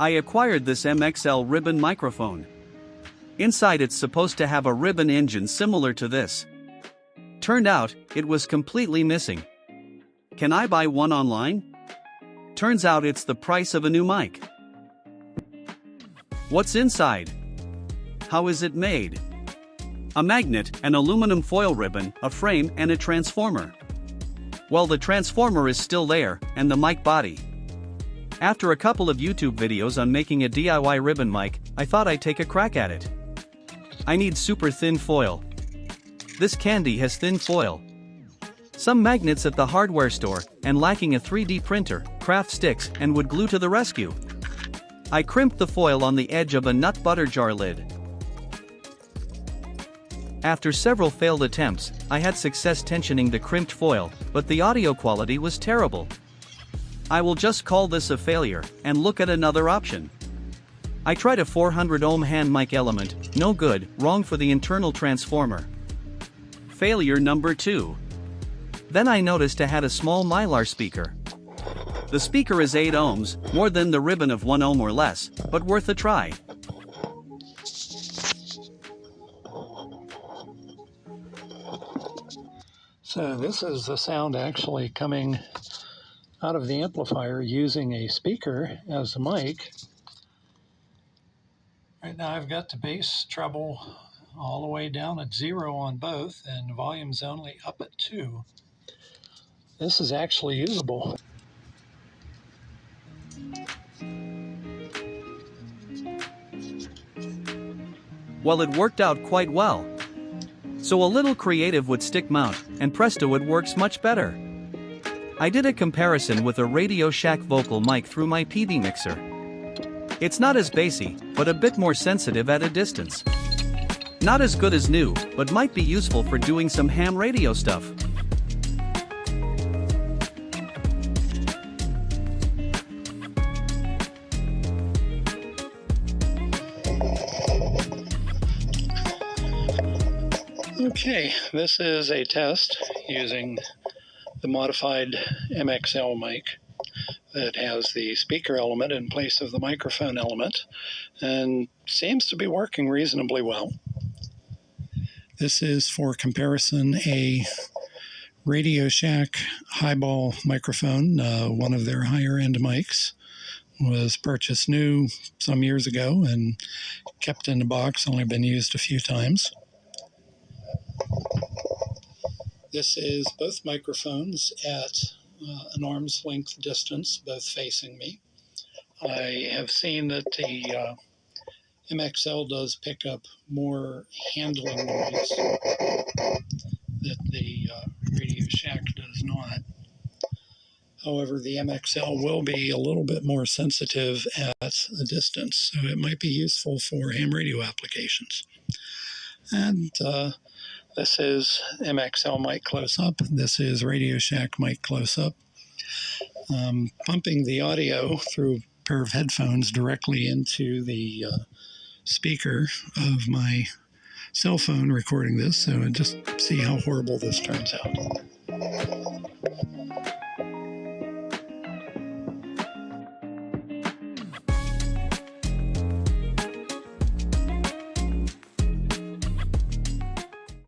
I acquired this MXL ribbon microphone. Inside it's supposed to have a ribbon engine similar to this. Turned out, it was completely missing. Can I buy one online? Turns out it's the price of a new mic. What's inside? How is it made? A magnet, an aluminum foil ribbon, a frame, and a transformer. Well, the transformer is still there, and the mic body. After a couple of YouTube videos on making a DIY ribbon mic, I thought I'd take a crack at it. I need super thin foil. This candy has thin foil. Some magnets at the hardware store, and lacking a 3D printer, craft sticks, and would glue to the rescue. I crimped the foil on the edge of a nut butter jar lid. After several failed attempts, I had success tensioning the crimped foil, but the audio quality was terrible. I will just call this a failure, and look at another option. I tried a 400 ohm hand mic element, no good, wrong for the internal transformer. Failure number 2. Then I noticed I had a small mylar speaker. The speaker is 8 ohms, more than the ribbon of 1 ohm or less, but worth a try. So this is the sound actually coming out of the amplifier using a speaker as a mic. Right now I've got the bass treble all the way down at 0 on both, and volume's only up at 2. This is actually usable. Well, it worked out quite well. So a little creative with stick mount, and presto, it works much better. I did a comparison with a Radio Shack vocal mic through my PV mixer. It's not as bassy, but a bit more sensitive at a distance. Not as good as new, but might be useful for doing some ham radio stuff. Okay, this is a test using the modified MXL mic that has the speaker element in place of the microphone element, and seems to be working reasonably well. This is, for comparison, a Radio Shack highball microphone, one of their higher end mics. Was purchased new some years ago and kept in the box, only been used a few times. This is both microphones at an arm's length distance, both facing me. I have seen that the MXL does pick up more handling noise that the Radio Shack does not. However, the MXL will be a little bit more sensitive at a distance, so it might be useful for ham radio applications. And this is MXL mic close-up. This is Radio Shack mic close-up. Pumping the audio through a pair of headphones directly into the speaker of my cell phone recording this, so just see how horrible this turns out.